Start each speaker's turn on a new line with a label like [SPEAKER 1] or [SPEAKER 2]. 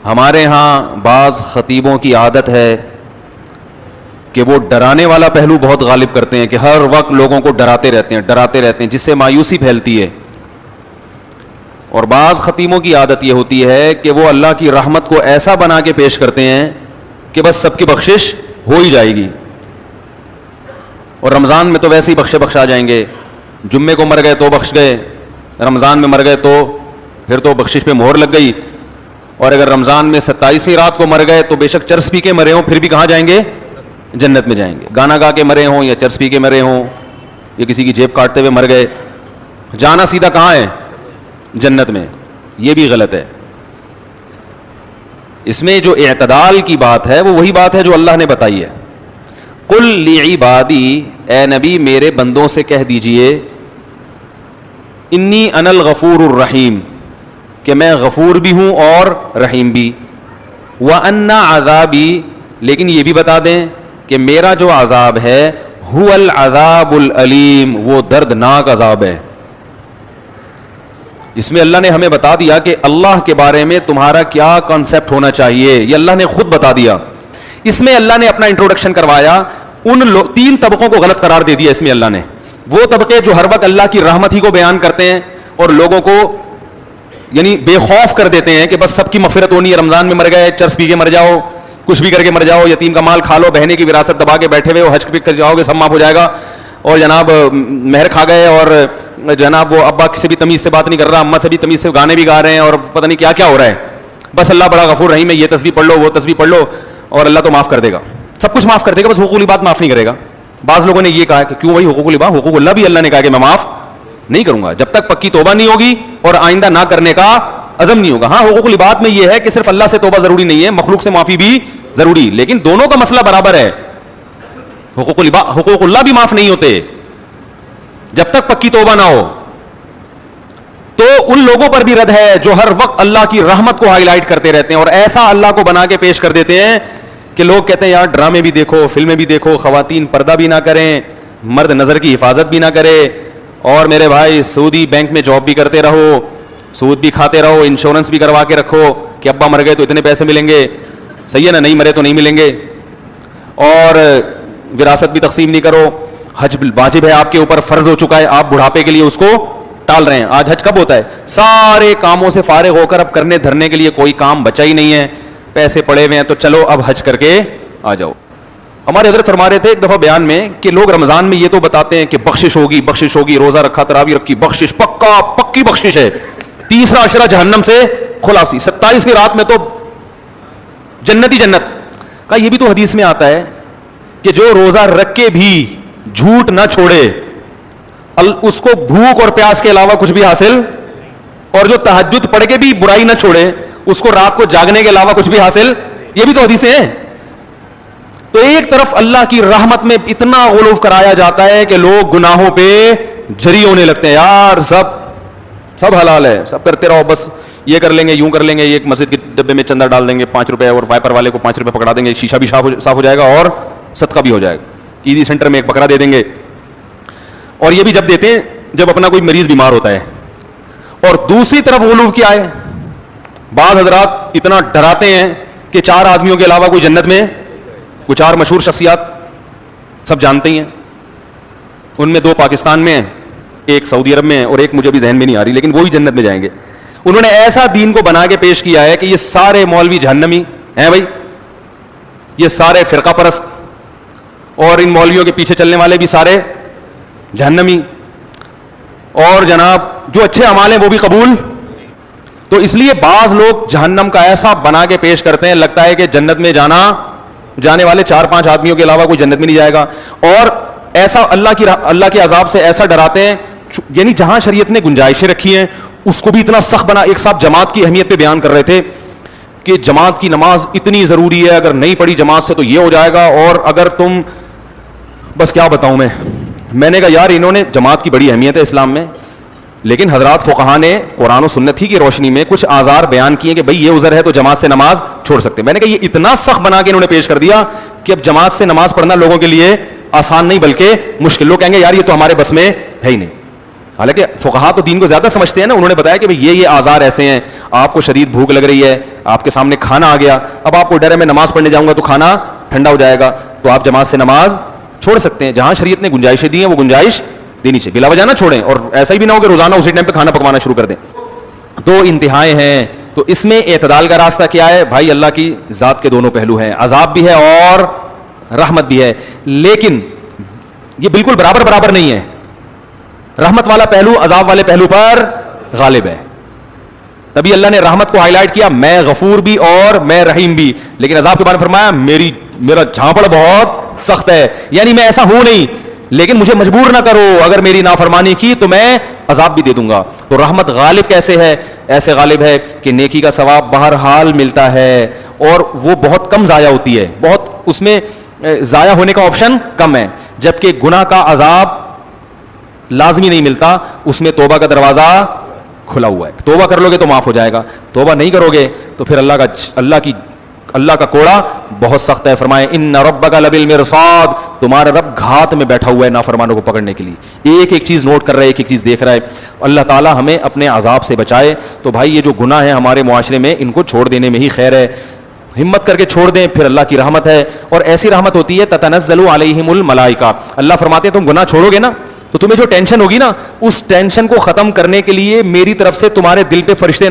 [SPEAKER 1] ہمارے ہاں بعض خطیبوں کی عادت ہے کہ وہ ڈرانے والا پہلو بہت غالب کرتے ہیں کہ ہر وقت لوگوں کو ڈراتے رہتے ہیں جس سے مایوسی پھیلتی ہے. اور بعض خطیبوں کی عادت یہ ہوتی ہے کہ وہ اللہ کی رحمت کو ایسا بنا کے پیش کرتے ہیں کہ بس سب کی بخشش ہو ہی جائے گی, اور رمضان میں تو ویسے ہی بخشا جائیں گے. جمعے کو مر گئے تو بخش گئے, رمضان میں مر گئے تو پھر تو بخشش پہ مہر لگ گئی. اور اگر رمضان میں 27ویں رات کو مر گئے تو بے شک چرس پی کے مرے ہوں پھر بھی کہاں جائیں گے؟ جنت میں جائیں گے. گانا گا کے مرے ہوں یا چرس پی کے مرے ہوں یا کسی کی جیب کاٹتے ہوئے مر گئے, جانا سیدھا کہاں ہے؟ جنت میں. یہ بھی غلط ہے. اس میں جو اعتدال کی بات ہے وہ وہی بات ہے جو اللہ نے بتائی ہے. قل لعبادی, اے نبی میرے بندوں سے کہہ دیجئے, انی انا الغفور الرحیم, کہ میں غفور بھی ہوں اور رحیم بھی. وَأَنَّ عَذَابِي, لیکن یہ بھی بتا دیں کہ میرا جو عذاب ہے هُوَ الْعَذَابُ الْأَلِيمُ, وہ دردناک عذاب ہے. اس میں اللہ نے ہمیں بتا دیا کہ اللہ کے بارے میں تمہارا کیا کانسیپٹ ہونا چاہیے, یہ اللہ نے خود بتا دیا. اس میں اللہ نے اپنا انٹروڈکشن کروایا, ان 3 طبقوں کو غلط قرار دے دیا. اس میں اللہ نے وہ طبقے جو ہر وقت اللہ کی رحمت ہی کو بیان کرتے ہیں اور لوگوں کو یعنی بے خوف کر دیتے ہیں کہ بس سب کی مغفرت ہونی ہے, رمضان میں مر گئے چرس پی کے مر جاؤ, کچھ بھی کر کے مر جاؤ, یتیم کا مال کھا لو, بہنے کی وراثت دبا کے بیٹھے ہوئے ہو, حج پہ کر جاؤ گے سب معاف ہو جائے گا, اور جناب مہر کھا گئے, اور جناب وہ ابا سے بھی تمیز سے بات نہیں کر رہا, اماں سے بھی تمیز سے گانے بھی گا رہے ہیں, اور پتہ نہیں کیا کیا ہو رہا ہے. بس اللہ بڑا غفور رحیم ہے, یہ تسبیح پڑھ لو وہ تسبیح پڑھ لو اور اللہ تو معاف کر دے گا, سب کچھ معاف کر دے گا, بس حقوق العباد معاف نہیں کرے گا. بعض لوگوں نے یہ کہا کہ کیوں بھائی حقوق العباد, حقوق اللہ بھی اللہ نے کہا کہ میں معاف نہیں کروں گا جب تک پکی توبہ نہیں ہوگی اور آئندہ نہ کرنے کا عزم نہیں ہوگا. ہاں حقوق العباد میں یہ ہے کہ صرف اللہ سے توبہ ضروری نہیں ہے, مخلوق سے معافی بھی ضروری, لیکن دونوں کا مسئلہ برابر ہے. حقوق اللہ بھی معاف نہیں ہوتے جب تک پکی توبہ نہ ہو. تو ان لوگوں پر بھی رد ہے جو ہر وقت اللہ کی رحمت کو ہائی لائٹ کرتے رہتے ہیں اور ایسا اللہ کو بنا کے پیش کر دیتے ہیں کہ لوگ کہتے ہیں یار ڈرامے بھی دیکھو, فلمیں بھی دیکھو, خواتین پردہ بھی نہ کریں, مرد نظر کی حفاظت بھی نہ کرے, اور میرے بھائی سعودی بینک میں جاب بھی کرتے رہو, سود بھی کھاتے رہو, انشورنس بھی کروا کے رکھو کہ ابا مر گئے تو اتنے پیسے ملیں گے, صحیح ہے نا, نہیں مرے تو نہیں ملیں گے, اور وراثت بھی تقسیم نہیں کرو, حج واجب ہے آپ کے اوپر, فرض ہو چکا ہے, آپ بڑھاپے کے لیے اس کو ٹال رہے ہیں. آج حج کب ہوتا ہے؟ سارے کاموں سے فارغ ہو کر اب کرنے دھرنے کے لیے کوئی کام بچا ہی نہیں ہے, پیسے پڑے ہوئے ہیں, تو چلو اب حج کر کے آ جاؤ. ہمارے حضرت فرما رہے تھے ایک دفعہ بیان میں کہ لوگ رمضان میں یہ تو بتاتے ہیں کہ بخشش ہوگی, روزہ رکھا, تراویح رکھی, بخشش پکی بخشش ہے, 30واں عشرہ جہنم سے خلاصی, 27ویں رات میں تو جنت ہی جنت کا. یہ بھی تو حدیث میں آتا ہے کہ جو روزہ رکھ کے بھی جھوٹ نہ چھوڑے اس کو بھوک اور پیاس کے علاوہ کچھ بھی حاصل, اور جو تہجد پڑھ کے بھی برائی نہ چھوڑے اس کو رات کو جاگنے کے علاوہ کچھ بھی حاصل. یہ بھی تو حدیثیں ہیں. تو ایک طرف اللہ کی رحمت میں اتنا غلو کرایا جاتا ہے کہ لوگ گناہوں پہ جری ہونے لگتے ہیں, یار سب حلال ہے, سب کرتے رہو, بس یہ کر لیں گے, یوں کر لیں گے, یہ ایک مسجد کے ڈبے میں چندہ ڈال دیں گے 5 روپے, اور وائپر والے کو 5 روپے پکڑا دیں گے, شیشہ بھی صاف ہو جائے گا اور صدقہ بھی ہو جائے گا, عیدی سینٹر میں ایک بکرا دے دیں گے. اور یہ بھی جب دیتے ہیں جب اپنا کوئی مریض بیمار ہوتا ہے. اور دوسری طرف غلو کیا ہے, بعض حضرات اتنا ڈراتے ہیں کہ 4 آدمیوں کے علاوہ کوئی جنت میں, کچھ 4 مشہور شخصیات سب جانتے ہی ہیں, ان میں 2 پاکستان میں ہیں, ایک سعودی عرب میں ہے, اور ایک مجھے بھی ذہن میں نہیں آ رہی, لیکن وہی جنت میں جائیں گے. انہوں نے ایسا دین کو بنا کے پیش کیا ہے کہ یہ سارے مولوی جہنمی ہیں بھائی, یہ سارے فرقہ پرست, اور ان مولویوں کے پیچھے چلنے والے بھی سارے جہنمی, اور جناب جو اچھے اعمال ہیں وہ بھی قبول. تو اس لیے بعض لوگ جہنم کا ایسا بنا کے پیش کرتے ہیں, لگتا ہے کہ جنت میں جانے والے 4-5 آدمیوں کے علاوہ کوئی جنت میں نہیں جائے گا, اور ایسا اللہ کے عذاب سے ایسا ڈراتے ہیں, یعنی جہاں شریعت نے گنجائشیں رکھی ہیں اس کو بھی اتنا سخت بنا. ایک صاحب جماعت کی اہمیت پہ بیان کر رہے تھے کہ جماعت کی نماز اتنی ضروری ہے, اگر نہیں پڑھی جماعت سے تو یہ ہو جائے گا, اور اگر تم, بس کیا بتاؤں میں نے کہا یار انہوں نے, جماعت کی بڑی اہمیت ہے اسلام میں, لیکن حضرات فقہا نے قرآن و سنت ہی کی روشنی میں کچھ آزار بیان کیے کہ بھئی یہ عذر ہے تو جماعت سے نماز چھوڑ سکتے. میں نے کہا یہ اتنا سخت بنا کے انہوں نے پیش کر دیا کہ اب جماعت سے نماز پڑھنا لوگوں کے لیے آسان نہیں بلکہ مشکل. لوگ کہیں گے یار یہ تو ہمارے بس میں ہے ہی نہیں. حالانکہ فقہا تو دین کو زیادہ سمجھتے ہیں نا, انہوں نے بتایا کہ یہ آزار ایسے ہیں, آپ کو شدید بھوک لگ رہی ہے, آپ کے سامنے کھانا آ گیا, اب آپ کو ڈر ہے میں نماز پڑھنے جاؤں گا تو کھانا ٹھنڈا ہو جائے گا, تو آپ جماعت سے نماز چھوڑ سکتے ہیں. جہاں شریعت نے گنجائشیں دی ہیں وہ گنجائش دینی چاہیے, بلا وجہ نہ چھوڑیں, اور ایسا ہی بھی نہ ہو کہ روزانہ اسی ٹائم پہ کھانا پکوانا شروع کر دیں. دو انتہائیں ہیں, تو اس میں اعتدال کا راستہ کیا ہے بھائی؟ اللہ کی ذات کے دونوں پہلو ہیں, عذاب بھی ہے اور رحمت بھی ہے, لیکن یہ بالکل برابر نہیں ہے. رحمت والا پہلو عذاب والے پہلو پر غالب ہے, تبھی اللہ نے رحمت کو ہائی لائٹ کیا, میں غفور بھی اور میں رحیم بھی, لیکن عذاب کے بارے میں فرمایا میرا جھانپڑ بہت سخت ہے, یعنی میں ایسا ہوں نہیں لیکن مجھے مجبور نہ کرو, اگر میری نافرمانی کی تو میں عذاب بھی دے دوں گا. تو رحمت غالب کیسے ہے؟ ایسے غالب ہے کہ نیکی کا ثواب بہرحال ملتا ہے اور وہ بہت کم ضائع ہوتی ہے, بہت اس میں ضائع ہونے کا آپشن کم ہے, جبکہ گناہ کا عذاب لازمی نہیں ملتا, اس میں توبہ کا دروازہ کھلا ہوا ہے. توبہ کر لو گے تو معاف ہو جائے گا, توبہ نہیں کرو گے تو پھر اللہ کا کوڑا بہت سخت ہے. فرمائے ان ربک لبالمرصاد, تمہارا رب گھات میں بیٹھا ہوا ہے نافرمانوں کو پکڑنے کے لیے, ایک ایک چیز نوٹ کر رہا ہے, ایک ایک چیز دیکھ رہا ہے. اللہ تعالی ہمیں اپنے عذاب سے بچائے. تو بھائی یہ جو گناہ ہے ہمارے معاشرے میں, ان کو چھوڑ دینے میں ہی خیر ہے, ہمت کر کے چھوڑ دیں, پھر اللہ کی رحمت ہے. اور ایسی رحمت ہوتی ہے تتنزل علیہم الملائکہ, اللہ فرماتے ہیں تم گناہ چھوڑو گے نا تو تمہیں جو ٹینشن ہوگی نا, اس ٹینشن کو ختم کرنے کے لیے میری طرف سے تمہارے دل پہ فرشتے